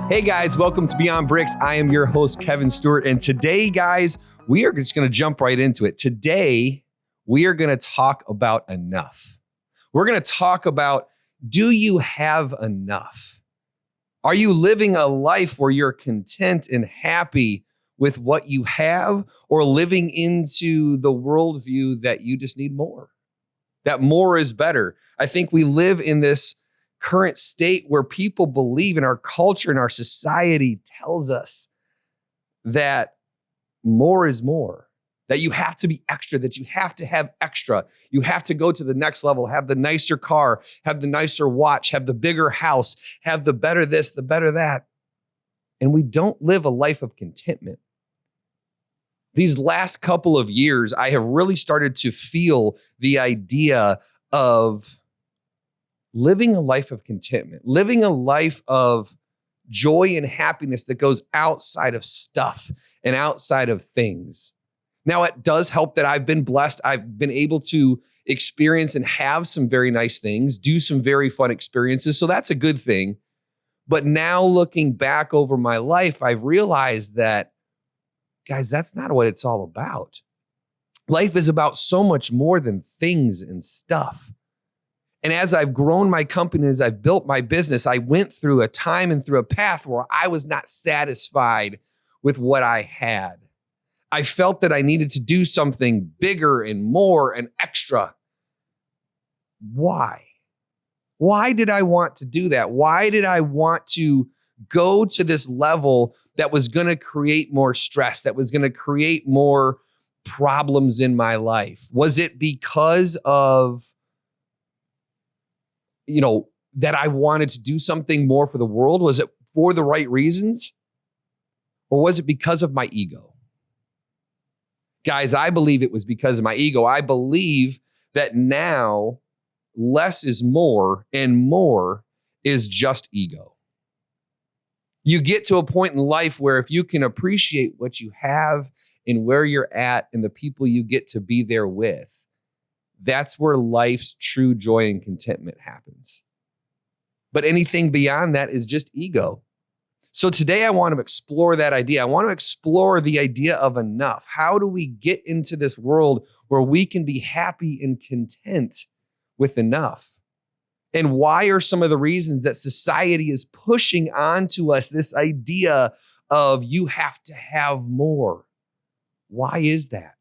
Hey guys, welcome to Beyond Bricks. I am your host, Kevin Stewart. And today, guys, we are just going to jump right into it. Today, we are going to talk about enough. We're going to talk about, do you have enough? Are you living a life where you're content and happy with what you have, or living into the worldview that you just need more? That more is better. I think we live in this current state where people believe, in our culture and our society tells us that more is more, that you have to be extra, that you have to have extra. You have to go to the next level, have the nicer car, have the nicer watch, have the bigger house, have the better this, the better that. And we don't live a life of contentment. These last couple of years, I have really started to feel the idea of living a life of contentment, living a life of joy and happiness that goes outside of stuff and outside of things. Now, it does help that I've been blessed. I've been able to experience and have some very nice things, do some very fun experiences. So that's a good thing. But now looking back over my life, I've realized that, guys, that's not what it's all about. Life is about so much more than things and stuff. And as I've grown my company, as I've built my business, I went through a time and through a path where I was not satisfied with what I had. I felt that I needed to do something bigger and more and extra. Why? Why did I want to do that? Why did I want to go to this level that was going to create more stress, that was going to create more problems in my life? Was it because of that I wanted to do something more for the world? Was it for the right reasons? Or was it because of my ego? Guys, I believe it was because of my ego. I believe that now less is more and more is just ego. You get to a point in life where if you can appreciate what you have and where you're at and the people you get to be there with, that's where life's true joy and contentment happens. But anything beyond that is just ego. So today I want to explore that idea. I want to explore the idea of enough. How do we get into this world where we can be happy and content with enough? And why are some of the reasons that society is pushing onto us this idea of you have to have more? Why is that?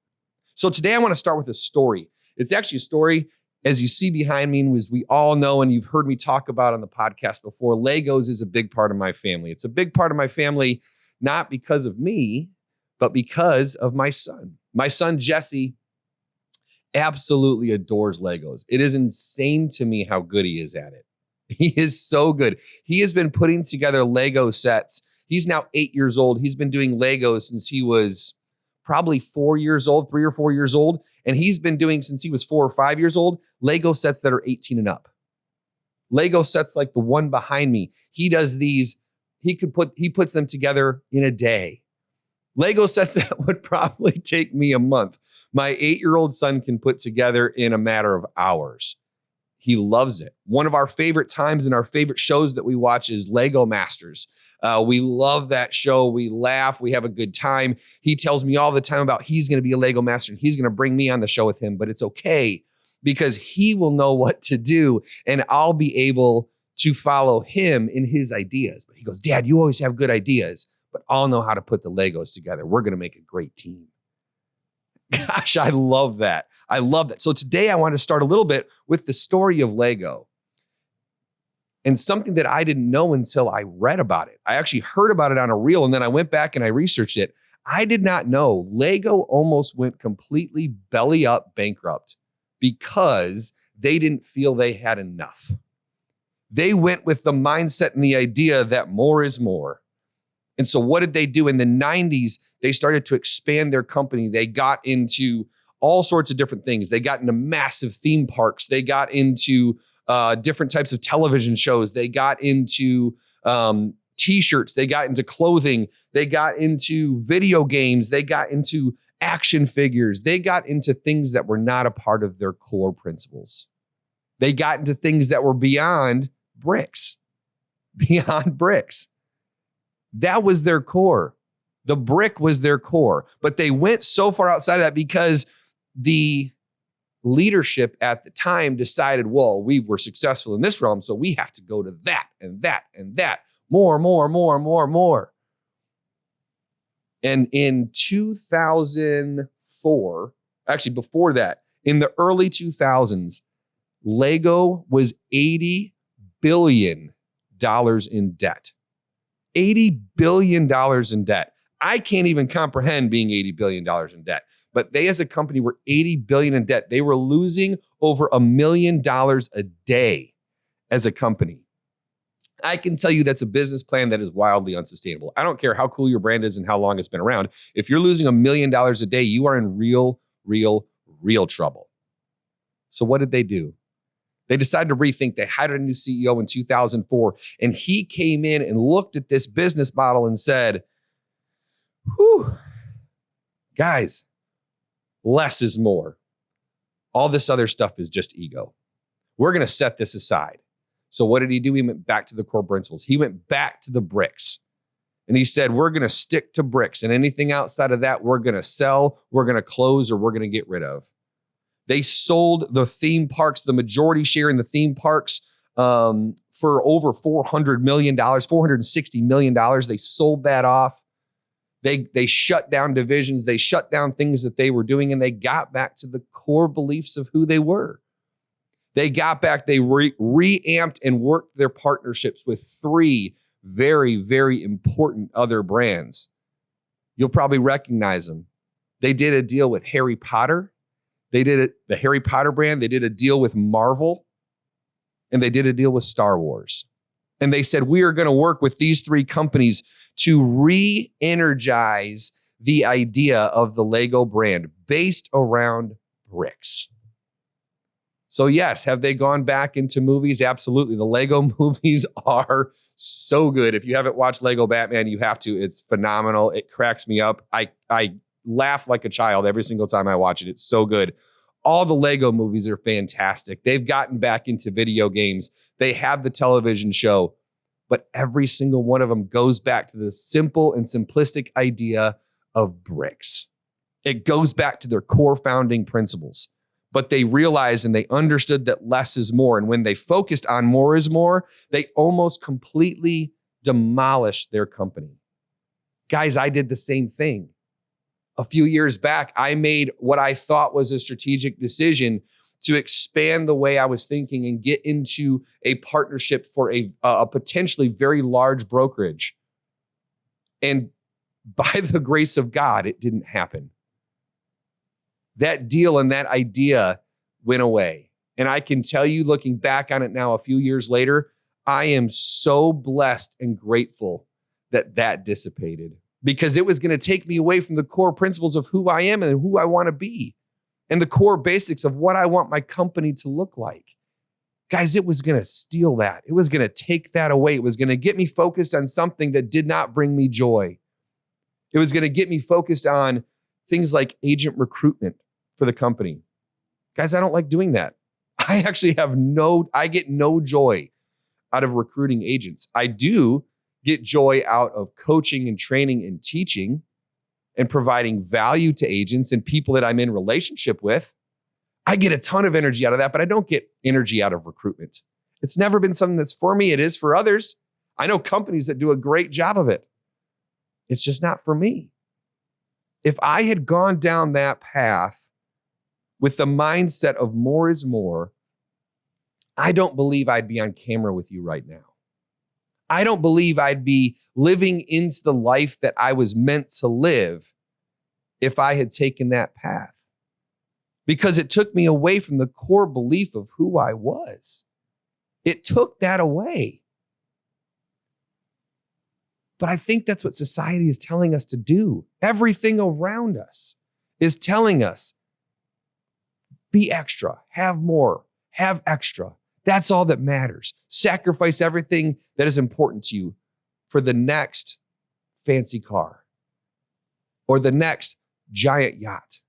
So today I want to start with a story. It's actually a story, as you see behind me, and as we all know, and you've heard me talk about on the podcast before, Legos is a big part of my family. It's a big part of my family, not because of me, but because of my son. My son, Jesse, absolutely adores Legos. It is insane to me how good he is at it. He is so good. He has been putting together Lego sets. He's now 8 years old. He's been doing Legos since he was probably 4 years old, 3 or 4 years old. And he's been doing, since he was 4 or 5 years old, Lego sets that are 18 and up. Lego sets like the one behind me. He does these, he puts them together in a day. Lego sets that would probably take me a month. My 8-year-old son can put together in a matter of hours. He loves it. One of our favorite times and our favorite shows that we watch is Lego Masters. We love that show. We laugh. We have a good time. He tells me all the time about he's going to be a Lego master and he's going to bring me on the show with him, but it's okay because he will know what to do and I'll be able to follow him in his ideas. But he goes, Dad, you always have good ideas, but I'll know how to put the Legos together. We're going to make a great team. Gosh, I love that. I love that. So today I want to start a little bit with the story of Lego. And something that I didn't know until I read about it. I actually heard about it on a reel and then I went back and I researched it. I did not know Lego almost went completely belly up bankrupt because they didn't feel they had enough. They went with the mindset and the idea that more is more. And so what did they do? In the 90s, they started to expand their company. They got into all sorts of different things. They got into massive theme parks. They got into different types of television shows. They got into t-shirts. They got into clothing. They got into video games. They got into action figures. They got into things that were not a part of their core principles. They got into things that were beyond bricks. Beyond bricks. That was their core. The brick was their core. But they went so far outside of that because the leadership at the time decided, well, we were successful in this realm, so we have to go to that and that and that. More. And in 2004, actually before that, in the early 2000s, Lego was $80 billion in debt. $80 billion in debt. I can't even comprehend being $80 billion in debt. But they as a company were $80 billion in debt. They were losing over $1 million a day as a company. I can tell you that's a business plan that is wildly unsustainable. I don't care how cool your brand is and how long it's been around. If you're losing $1 million a day, you are in real trouble. So what did they do? They decided to rethink. They hired a new CEO in 2004, and he came in and looked at this business model and said, whew, guys, less is more. All this other stuff is just ego. We're going to set this aside. So what did he do? He went back to the core principles. He went back to the bricks. And he said, we're going to stick to bricks. And anything outside of that, we're going to sell, we're going to close, or we're going to get rid of. They sold the theme parks, the majority share in the theme parks for over $400 million, $460 million. They sold that off. They shut down divisions. They shut down things that they were doing, and they got back to the core beliefs of who they were. They got back, they reamped and worked their partnerships with 3 very important other brands. You'll probably recognize them. They did a deal with Harry Potter. They did the Harry Potter brand. They did a deal with Marvel, and they did a deal with Star Wars. And they said, we are going to work with these 3 companies to re-energize the idea of the Lego brand based around bricks. So yes, have they gone back into movies? Absolutely. The Lego movies are so good. If you haven't watched Lego Batman, you have to. It's phenomenal. It cracks me up. I laugh like a child every single time I watch it. It's so good. All the Lego movies are fantastic. They've gotten back into video games. They have the television show, but every single one of them goes back to the simple and simplistic idea of bricks. It goes back to their core founding principles. But they realized and they understood that less is more. And when they focused on more is more, they almost completely demolished their company. Guys, I did the same thing. A few years back, I made what I thought was a strategic decision to expand the way I was thinking and get into a partnership for a potentially very large brokerage. And by the grace of God, it didn't happen. That deal and that idea went away. And I can tell you, looking back on it now a few years later, I am so blessed and grateful that that dissipated, because it was going to take me away from the core principles of who I am and who I want to be and the core basics of what I want my company to look like. Guys, it was going to steal that. It was going to take that away. It was going to get me focused on something that did not bring me joy. It was going to get me focused on things like agent recruitment for the company. Guys, I don't like doing that. I actually I get no joy out of recruiting agents. I do get joy out of coaching and training and teaching and providing value to agents and people that I'm in relationship with. I get a ton of energy out of that, but I don't get energy out of recruitment. It's never been something that's for me. It is for others. I know companies that do a great job of it. It's just not for me. If I had gone down that path with the mindset of more is more, I don't believe I'd be on camera with you right now. I don't believe I'd be living into the life that I was meant to live if I had taken that path, because it took me away from the core belief of who I was. It took that away. But I think that's what society is telling us to do. Everything around us is telling us, be extra, have more, have extra. That's all that matters. Sacrifice everything that is important to you for the next fancy car or the next giant yacht.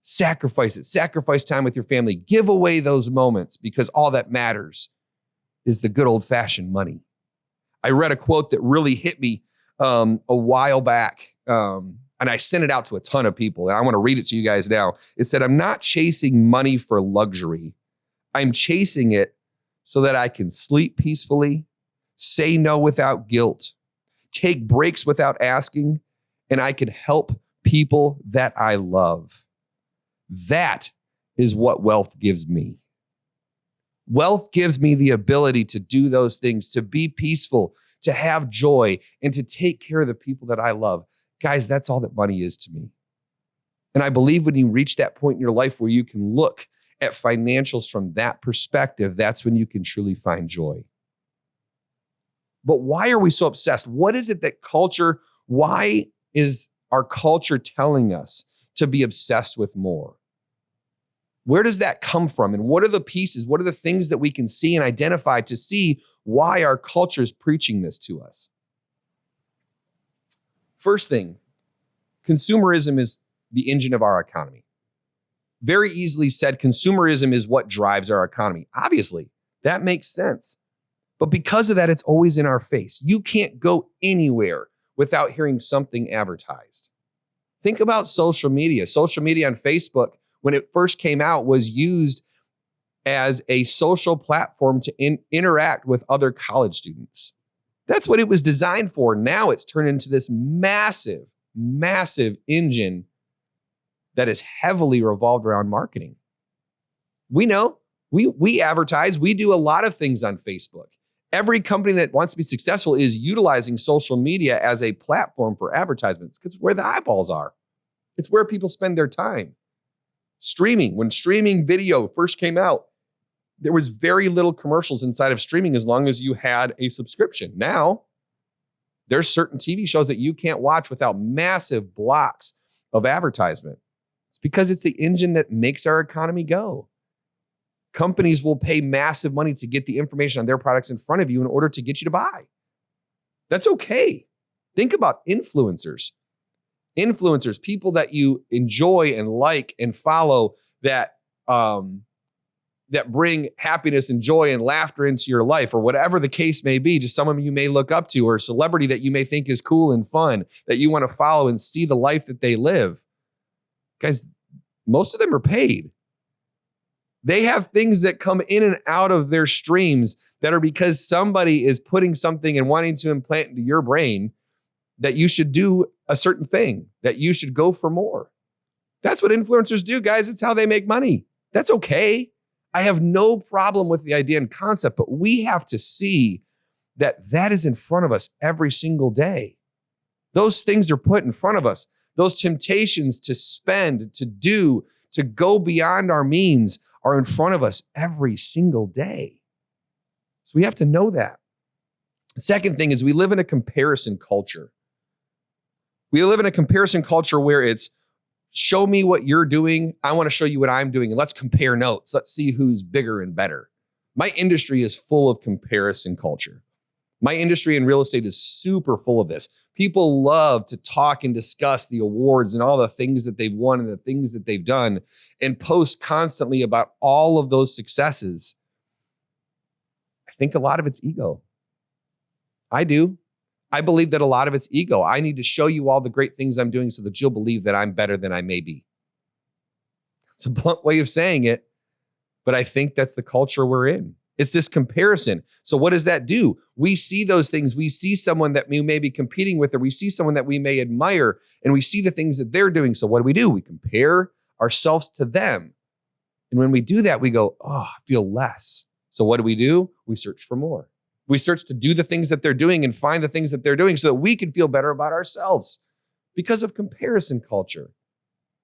Sacrifice it. Sacrifice time with your family. Give away those moments, because all that matters is the good old-fashioned money. I read a quote that really hit me a while back, and I sent it out to a ton of people, and I want to read it to you guys now. It said, "I'm not chasing money for luxury. I'm chasing it so that I can sleep peacefully, say no without guilt, take breaks without asking, and I can help people that I love. That is what wealth gives me. Wealth gives me the ability to do those things, to be peaceful, to have joy, and to take care of the people that I love." Guys, that's all that money is to me. And I believe when you reach that point in your life where you can look at financials from that perspective, that's when you can truly find joy. But why are we so obsessed? What is it that why is our culture telling us to be obsessed with more? Where does that come from? And what are the pieces? What are the things that we can see and identify to see why our culture is preaching this to us? First thing, consumerism is the engine of our economy. Very easily said, consumerism is what drives our economy. Obviously, that makes sense. But because of that, it's always in our face. You can't go anywhere without hearing something advertised. Think about social media. Social media on Facebook, when it first came out, was used as a social platform to interact with other college students. That's what it was designed for. Now it's turned into this massive, massive engine that is heavily revolved around marketing. We know, we advertise, we do a lot of things on Facebook. Every company that wants to be successful is utilizing social media as a platform for advertisements because it's where the eyeballs are. It's where people spend their time. Streaming, when streaming video first came out, there was very little commercials inside of streaming as long as you had a subscription. Now, there's certain TV shows that you can't watch without massive blocks of advertisement. It's because it's the engine that makes our economy go. Companies will pay massive money to get the information on their products in front of you in order to get you to buy. That's okay. Think about influencers. Influencers, people that you enjoy and like and follow that bring happiness and joy and laughter into your life, or whatever the case may be, just someone you may look up to, or a celebrity that you may think is cool and fun, that you want to follow and see the life that they live. Guys, most of them are paid. They have things that come in and out of their streams that are because somebody is putting something and wanting to implant into your brain that you should do a certain thing, that you should go for more. That's what influencers do, guys. It's how they make money. That's okay. I have no problem with the idea and concept, but we have to see that that is in front of us every single day. Those things are put in front of us. Those temptations to spend, to do, to go beyond our means are in front of us every single day. So we have to know that. The second thing is we live in a comparison culture. We live in a comparison culture where it's show me what you're doing. I want to show you what I'm doing. And let's compare notes. Let's see who's bigger and better. My industry is full of comparison culture. My industry in real estate is super full of this. People love to talk and discuss the awards and all the things that they've won and the things that they've done and post constantly about all of those successes. I think a lot of it's ego. I do. I believe that a lot of it's ego. I need to show you all the great things I'm doing so that you'll believe that I'm better than I may be. It's a blunt way of saying it, but I think that's the culture we're in. It's this comparison. So what does that do? We see those things. We see someone that we may be competing with, or we see someone that we may admire, and we see the things that they're doing. So what do? We compare ourselves to them. And when we do that, we go, oh, I feel less. So what do? We search for more. We search to do the things that they're doing and find the things that they're doing so that we can feel better about ourselves because of comparison culture.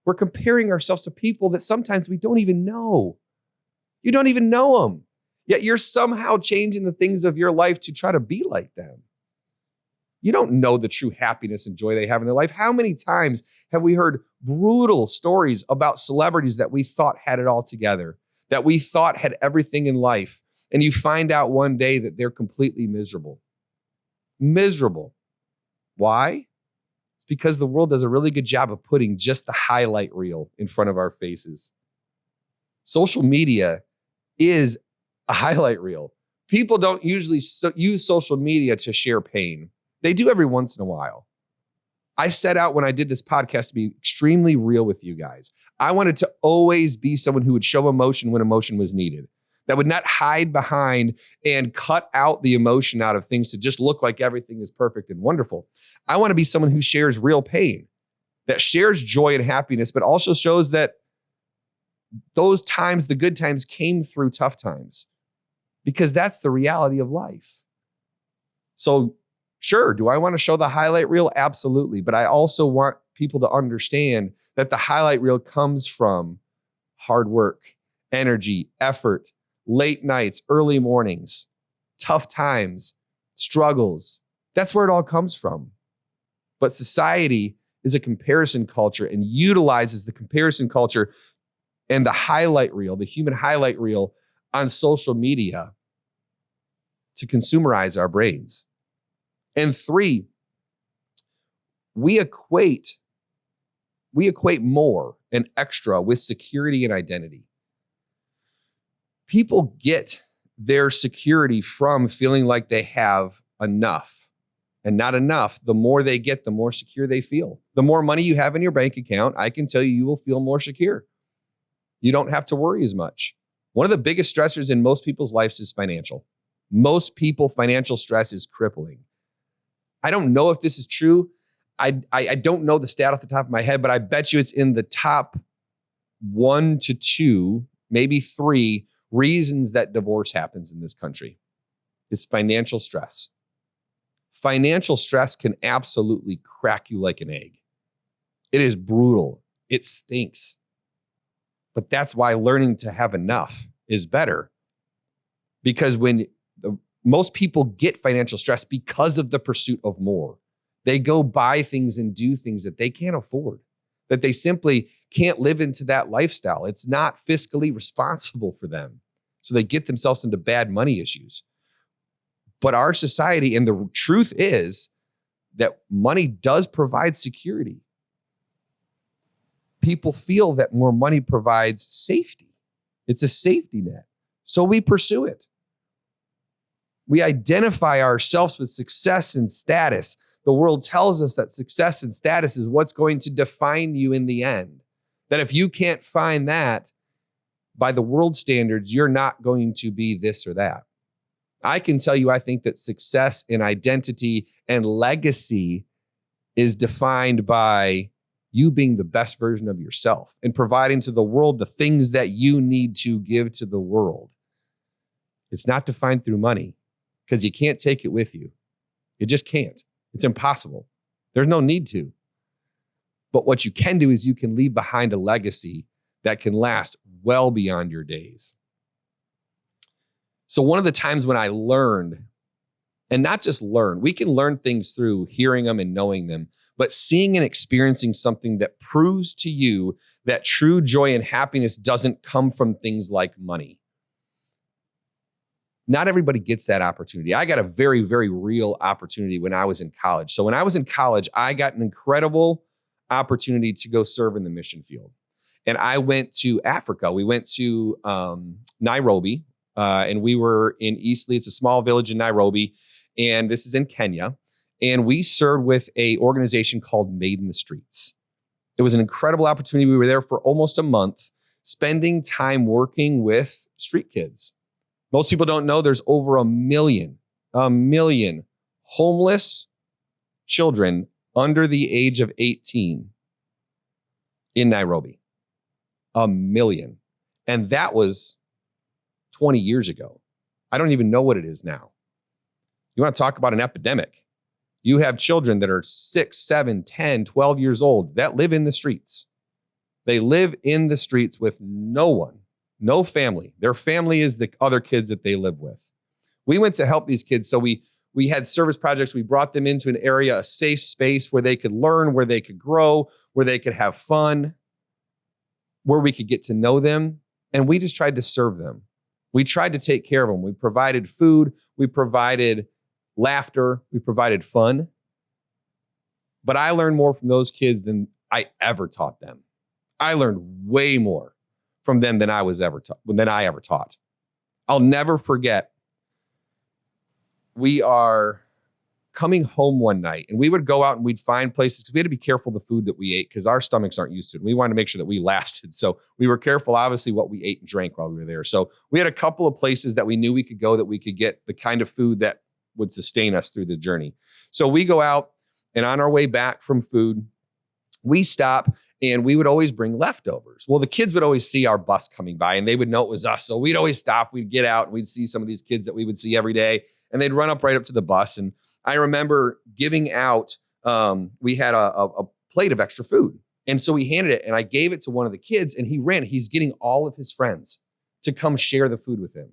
We're comparing ourselves to people that sometimes we don't even know. You don't even know them. Yet you're somehow changing the things of your life to try to be like them. You don't know the true happiness and joy they have in their life. How many times have we heard brutal stories about celebrities that we thought had it all together, that we thought had everything in life, and you find out one day that they're completely miserable? Miserable. Why? It's because the world does a really good job of putting just the highlight reel in front of our faces. Social media is a highlight reel. People don't usually use social media to share pain. They do every once in a while. I set out when I did this podcast to be extremely real with you guys. I wanted to always be someone who would show emotion when emotion was needed, that would not hide behind and cut out the emotion out of things to just look like everything is perfect and wonderful. I want to be someone who shares real pain, that shares joy and happiness, but also shows that those times, the good times, came through tough times, because that's the reality of life. So sure, do I want to show the highlight reel? Absolutely. But I also want people to understand that the highlight reel comes from hard work, energy, effort, late nights, early mornings, tough times, struggles. That's where it all comes from. But society is a comparison culture and utilizes the comparison culture and the highlight reel, the human highlight reel on social media to consumerize our brains. And 3, we equate more and extra with security and identity. People get their security from feeling like they have enough. And not enough. The more they get, the more secure they feel. The more money you have in your bank account, I can tell you, you will feel more secure. You don't have to worry as much. One of the biggest stressors in most people's lives is financial. Most people, financial stress is crippling. I don't know if this is true. I don't know the stat off the top of my head, but I bet you it's in the top 1 to 2, maybe 3 reasons that divorce happens in this country. It's financial stress. Financial stress can absolutely crack you like an egg. It is brutal. It stinks. But that's why learning to have enough is better. Because most people get financial stress because of the pursuit of more. They go buy things and do things that they can't afford, that they simply can't live into that lifestyle. It's not fiscally responsible for them. So they get themselves into bad money issues. But our society, and the truth is that money does provide security. People feel that more money provides safety. It's a safety net. So we pursue it. We identify ourselves with success and status. The world tells us that success and status is what's going to define you in the end. That if you can't find that by the world standards, you're not going to be this or that. I can tell you, I think that success and identity and legacy is defined by you being the best version of yourself and providing to the world the things that you need to give to the world. It's not defined through money, because you can't take it with you. You just can't. It's impossible. There's no need to. But what you can do is you can leave behind a legacy that can last well beyond your days. So one of the times when I learned, and not just learn, we can learn things through hearing them and knowing them, but seeing and experiencing something that proves to you that true joy and happiness doesn't come from things like money. Not everybody gets that opportunity. I got a very, very real opportunity when I was in college. So when I was in college, I got an incredible opportunity to go serve in the mission field. And I went to Africa. We went to Nairobi, and we were in Eastleigh. It's a small village in Nairobi, and this is in Kenya. And we served with an organization called Made in the Streets. It was an incredible opportunity. We were there for almost a month, spending time working with street kids. Most people don't know there's over a million homeless children under the age of 18 in Nairobi. 1 million. And that was 20 years ago. I don't even know what it is now. You want to talk about an epidemic? You have children that are 6, 7, 10, 12 years old that live in the streets. They live in the streets with no one, no family. Their family is the other kids that they live with. We went to help these kids. So we had service projects. We brought them into an area, a safe space where they could learn, where they could grow, where they could have fun, where we could get to know them. And we just tried to serve them. We tried to take care of them. We provided food. We provided laughter. We provided fun. But I learned more from those kids than I ever taught them. I learned way more from them than I ever taught. I'll never forget. We are coming home one night, and we would go out and we'd find places because we had to be careful the food that we ate because our stomachs aren't used to it. And we wanted to make sure that we lasted. So we were careful, obviously, what we ate and drank while we were there. So we had a couple of places that we knew we could go that we could get the kind of food that would sustain us through the journey. So we go out, and on our way back from food, we stop and we would always bring leftovers. Well, the kids would always see our bus coming by and they would know it was us. So we'd always stop, we'd get out and we'd see some of these kids that we would see every day, and they'd run up right up to the bus. And I remember giving out, we had a plate of extra food. And so we handed it and I gave it to one of the kids, and he ran. He's getting all of his friends to come share the food with him.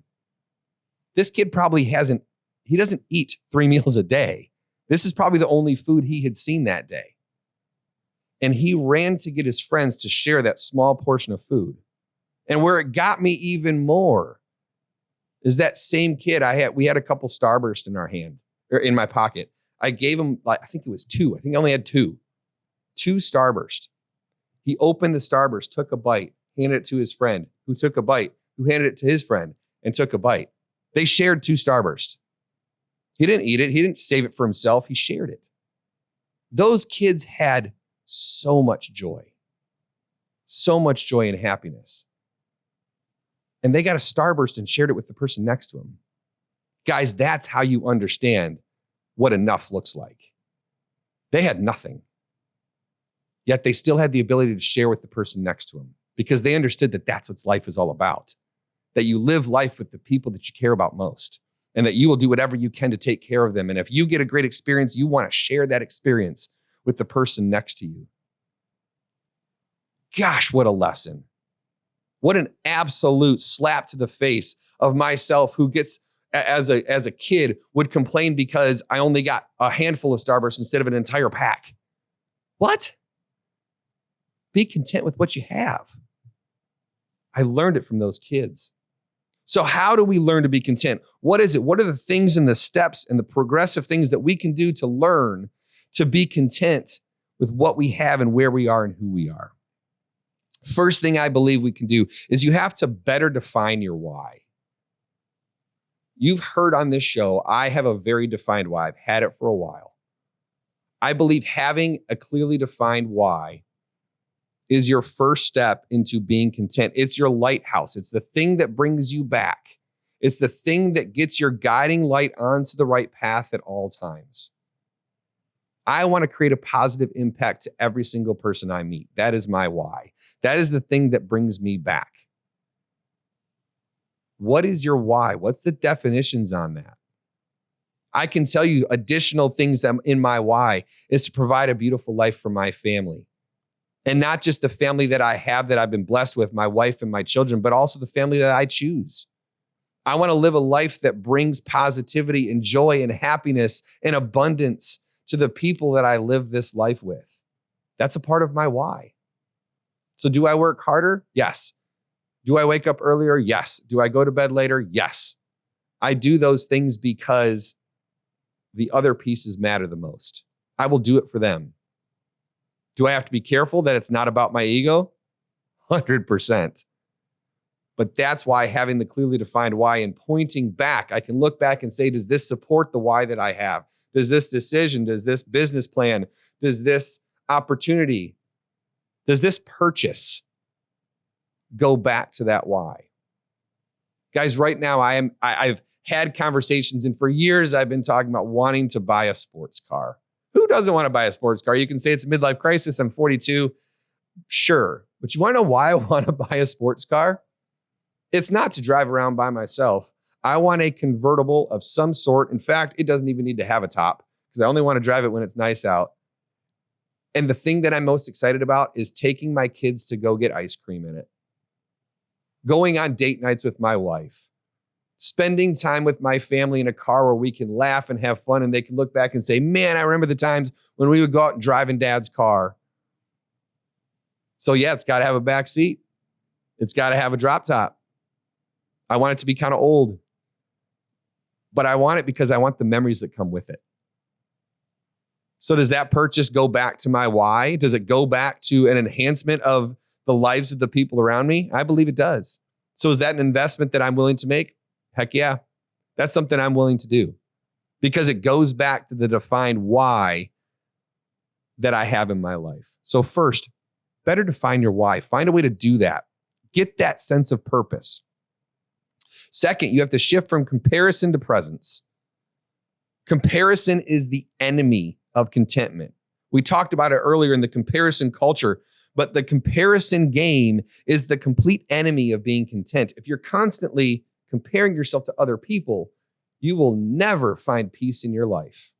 This kid probably he doesn't eat 3 meals a day. This is probably the only food he had seen that day. And he ran to get his friends to share that small portion of food. And where it got me even more is that same kid we had a couple Starburst in our hand, or in my pocket. I gave him, I think it was 2. I think I only had 2 Starburst. He opened the Starburst, took a bite, handed it to his friend, who took a bite, who handed it to his friend and took a bite. They shared 2 Starburst. He didn't eat it. He didn't save it for himself. He shared it. Those kids had so much joy and happiness. And they got a Starburst and shared it with the person next to them. Guys, that's how you understand what enough looks like. They had nothing, yet they still had the ability to share with the person next to them because they understood that that's what life is all about, that you live life with the people that you care about most, and that you will do whatever you can to take care of them. And if you get a great experience, you want to share that experience with the person next to you. Gosh, what a lesson. What an absolute slap to the face of myself, who gets, as a kid, would complain because I only got a handful of Starburst instead of an entire pack. What? Be content with what you have. I learned it from those kids. So how do we learn to be content? What is it? What are the things and the steps and the progressive things that we can do to learn to be content with what we have and where we are and who we are? First thing I believe we can do is you have to better define your why. You've heard on this show, I have a very defined why. I've had it for a while. I believe having a clearly defined why is your first step into being content. It's your lighthouse. It's the thing that brings you back. It's the thing that gets your guiding light onto the right path at all times. I want to create a positive impact to every single person I meet. That is my why. That is the thing that brings me back. What is your why? What's the definitions on that? I can tell you additional things that in my why is to provide a beautiful life for my family. And not just the family that I have that I've been blessed with, my wife and my children, but also the family that I choose. I want to live a life that brings positivity and joy and happiness and abundance to the people that I live this life with. That's a part of my why. So do I work harder? Yes. Do I wake up earlier? Yes. Do I go to bed later? Yes. I do those things because the other pieces matter the most. I will do it for them. Do I have to be careful that it's not about my ego? 100%. But that's why having the clearly defined why and pointing back, I can look back and say, does this support the why that I have? Does this decision, does this business plan, does this opportunity, does this purchase go back to that why? Guys, right now I've had conversations, and for years I've been talking about wanting to buy a sports car. Who doesn't want to buy a sports car? You can say it's a midlife crisis. I'm 42. Sure. But you want to know why I want to buy a sports car? It's not to drive around by myself. I want a convertible of some sort. In fact, it doesn't even need to have a top because I only want to drive it when it's nice out. And the thing that I'm most excited about is taking my kids to go get ice cream in it, going on date nights with my wife, spending time with my family in a car where we can laugh and have fun, and they can look back and say, man, I remember the times when we would go out and drive in Dad's car. So yeah, it's got to have a back seat. It's got to have a drop top. I want it to be kind of old, but I want it because I want the memories that come with it. So does that purchase go back to my why? Does it go back to an enhancement of the lives of the people around me? I believe it does. So is that an investment that I'm willing to make? Heck yeah. That's something I'm willing to do. because it goes back to the defined why that I have in my life. So first, better define your why. Find a way to do that. Get that sense of purpose. Second, you have to shift from comparison to presence. Comparison is the enemy of contentment. We talked about it earlier in the comparison culture, but the comparison game is the complete enemy of being content. If you're constantly comparing yourself to other people, you will never find peace in your life.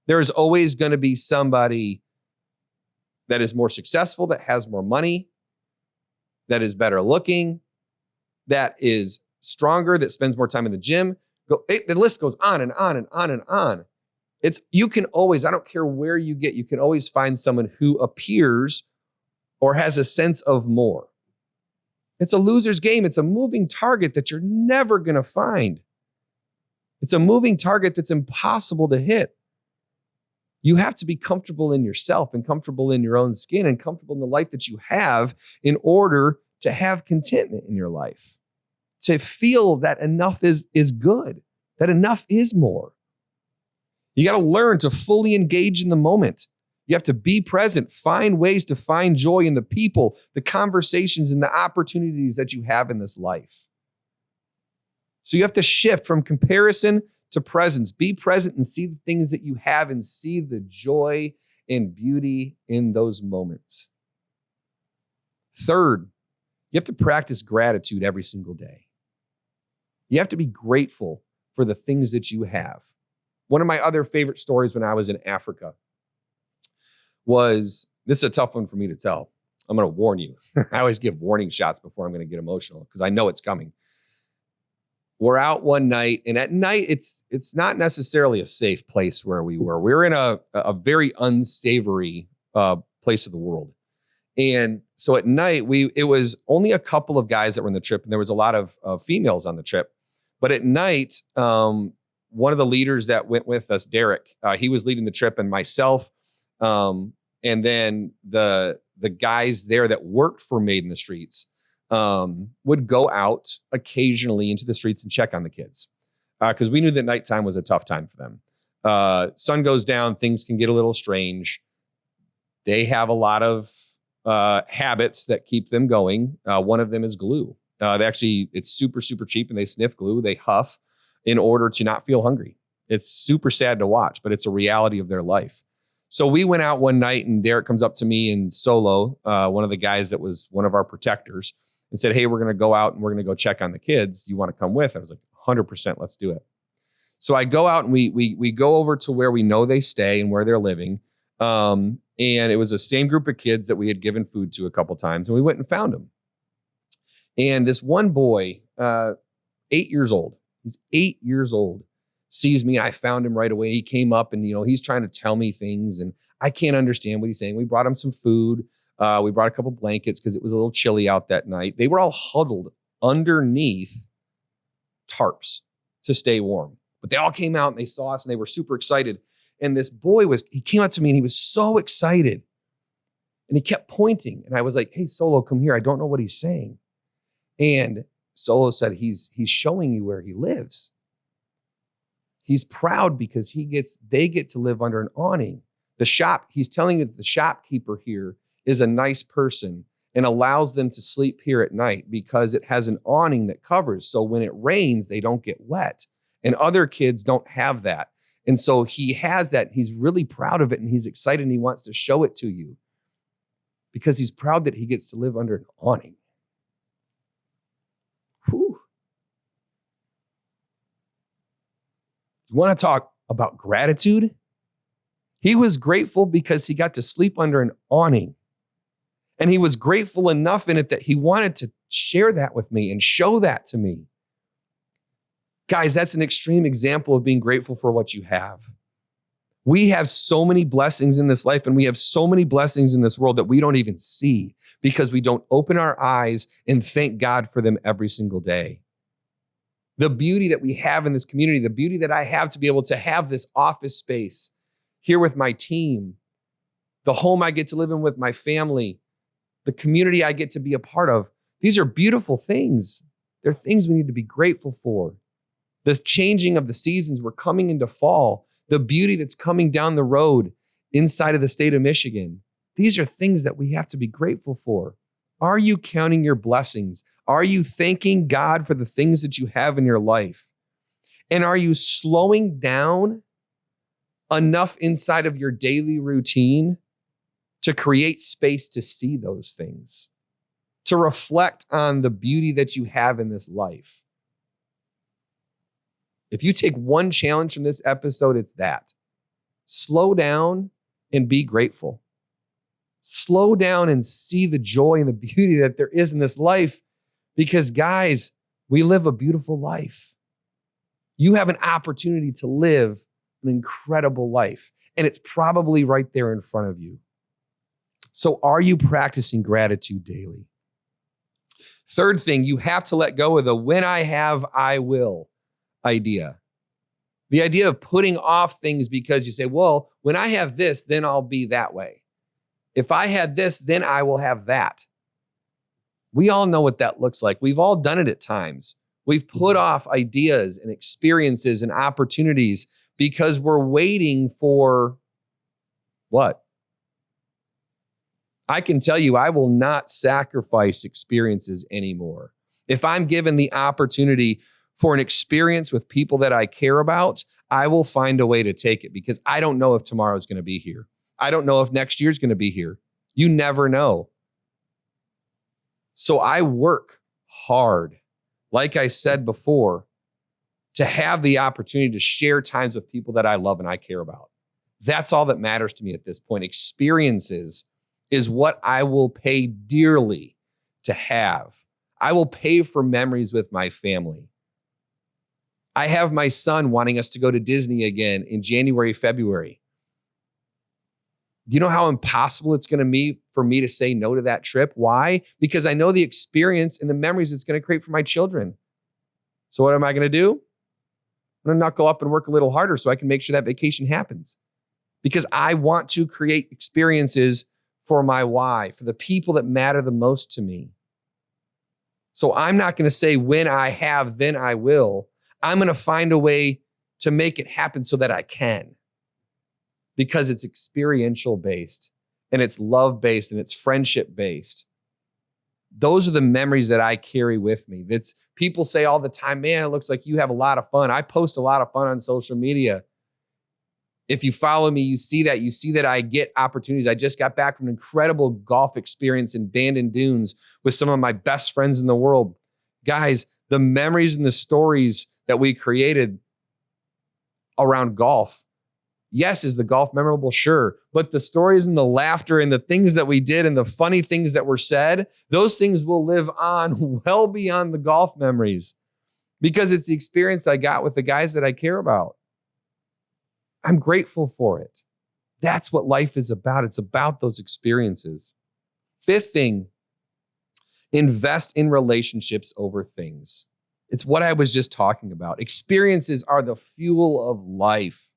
There is always going to be somebody that is more successful, that has more money, that is better looking, that is stronger, that spends more time in the gym. The list goes on and on and on and on. You can always, I don't care where you get, you can always find someone who appears or has a sense of more. It's a loser's game. It's a moving target that you're never going to find. It's a moving target that's impossible to hit. You have to be comfortable in yourself and comfortable in your own skin and comfortable in the life that you have in order to have contentment in your life. To feel that enough is good, that enough is more. You got to learn to fully engage in the moment. You have to be present, find ways to find joy in the people, the conversations, and the opportunities that you have in this life. So you have to shift from comparison to presence. Be present and see the things that you have and see the joy and beauty in those moments. Third, you have to practice gratitude every single day. You have to be grateful for the things that you have. One of my other favorite stories when I was in Africa was, this is a tough one for me to tell. I'm going to warn you. I always give warning shots before I'm going to get emotional because I know it's coming. We're out one night, and at night, it's not necessarily a safe place where we were. We were in a very unsavory place of the world. And so at night, it was only a couple of guys that were on the trip, and there was a lot of females on the trip. But at night, one of the leaders that went with us, Derek, he was leading the trip, and myself, and then the guys there that worked for Made in the Streets would go out occasionally into the streets and check on the kids because we knew that nighttime was a tough time for them. Sun goes down, things can get a little strange. They have a lot of habits that keep them going. One of them is glue. It's super, super cheap, and they sniff glue. They huff in order to not feel hungry. It's super sad to watch, but it's a reality of their life. So we went out one night, and Derek comes up to me and Solo, one of the guys that was one of our protectors, and said, "Hey, we're going to go out and we're going to go check on the kids. You want to come with?" I was like, 100%, let's do it. So I go out and we go over to where we know they stay and where they're living. And it was the same group of kids that we had given food to a couple times, and we went and found them. And this one boy, 8 years old, he's 8 years old, sees me. I found him right away. He came up and, he's trying to tell me things, and I can't understand what he's saying. We brought him some food. We brought a couple blankets because it was a little chilly out that night. They were all huddled underneath tarps to stay warm. But they all came out and they saw us and they were super excited. And this boy he came up to me and he was so excited. And he kept pointing. And I was like, "Hey, Solo, come here. I don't know what he's saying." And Solo said, he's showing you where he lives. He's proud because they get to live under an awning. He's telling you that the shopkeeper here is a nice person and allows them to sleep here at night because it has an awning that covers. So when it rains, they don't get wet. And other kids don't have that. And so he has that. He's really proud of it, and he's excited, and he wants to show it to you because he's proud that he gets to live under an awning. Whew. You want to talk about gratitude? He was grateful because he got to sleep under an awning. And he was grateful enough in it that he wanted to share that with me and show that to me. Guys, that's an extreme example of being grateful for what you have. We have so many blessings in this life, and we have so many blessings in this world that we don't even see because we don't open our eyes and thank God for them every single day. The beauty that we have in this community, the beauty that I have to be able to have this office space here with my team, the home I get to live in with my family, the community I get to be a part of. These are beautiful things. They're things we need to be grateful for. the changing of the seasons. We're coming into fall, the beauty that's coming down the road inside of the state of Michigan. These are things that we have to be grateful for. Are you counting your blessings? Are you thanking God for the things that you have in your life? And are you slowing down enough inside of your daily routine to create space to see those things, to reflect on the beauty that you have in this life? If you take one challenge from this episode, it's that. Slow down and be grateful. Slow down and see the joy and the beauty that there is in this life. Because guys, we live a beautiful life. You have an opportunity to live an incredible life. And it's probably right there in front of you. So are you practicing gratitude daily? Third thing, you have to let go of the when I have, I will idea. The idea of putting off things because you say, well, when I have this, then I'll be that way. If I had this, then I will have that. We all know what that looks like. We've all done it at times. We've put off ideas and experiences and opportunities because we're waiting for what? I can tell you, I will not sacrifice experiences anymore. If I'm given the opportunity for an experience with people that I care about, I will find a way to take it because I don't know if tomorrow's going to be here. I don't know if next year's going to be here. You never know. So I work hard, like I said before, to have the opportunity to share times with people that I love and I care about. That's all that matters to me at this point. Experiences is what I will pay dearly to have. I will pay for memories with my family. I have my son wanting us to go to Disney again in January, February. Do you know how impossible it's going to be for me to say no to that trip? Why? Because I know the experience and the memories it's going to create for my children. So what am I going to do? I'm going to knuckle up and work a little harder so I can make sure that vacation happens. Because I want to create experiences for my why, for the people that matter the most to me. So I'm not going to say when I have, then I will. I'm going to find a way to make it happen so that I can. Because it's experiential based and it's love based and it's friendship based. Those are the memories that I carry with me. That's people say all the time, man, it looks like you have a lot of fun. I post a lot of fun on social media. If you follow me, you see that I get opportunities. I just got back from an incredible golf experience in Bandon Dunes with some of my best friends in the world. Guys, the memories and the stories that we created around golf. Yes, is the golf memorable? Sure. But the stories and the laughter and the things that we did and the funny things that were said, those things will live on well beyond the golf memories because it's the experience I got with the guys that I care about. I'm grateful for it. That's what life is about. It's about those experiences. Fifth thing, invest in relationships over things. It's what I was just talking about. Experiences are the fuel of life.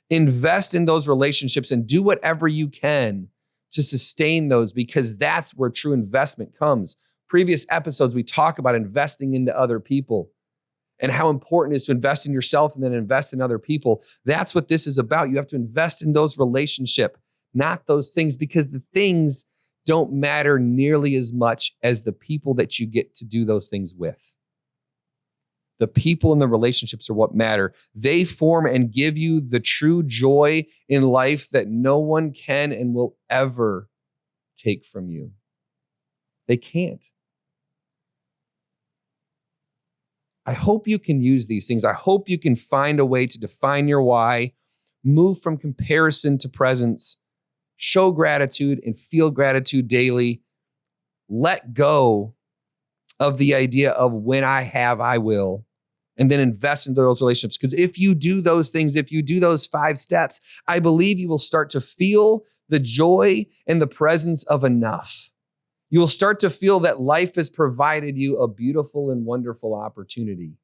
Invest in those relationships and do whatever you can to sustain those because that's where true investment comes. Previous episodes, we talk about investing into other people and how important it is to invest in yourself and then invest in other people. That's what this is about. You have to invest in those relationships, not those things, because the things don't matter nearly as much as the people that you get to do those things with. The people and the relationships are what matter. They form and give you the true joy in life that no one can and will ever take from you. They can't. I hope you can use these things. I hope you can find a way to define your why, move from comparison to presence, show gratitude and feel gratitude daily. Let go of the idea of when I have, I will. And then invest into those relationships. Because if you do those things, if you do those 5 steps, I believe you will start to feel the joy and the presence of enough. You will start to feel that life has provided you a beautiful and wonderful opportunity.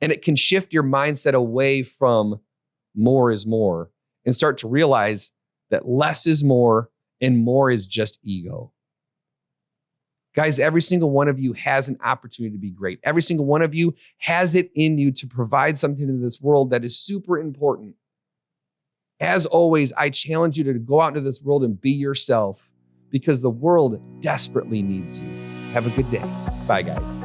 And it can shift your mindset away from more is more and start to realize that less is more and more is just ego. Guys, every single one of you has an opportunity to be great. Every single one of you has it in you to provide something to this world that is super important. As always, I challenge you to go out into this world and be yourself because the world desperately needs you. Have a good day. Bye, guys.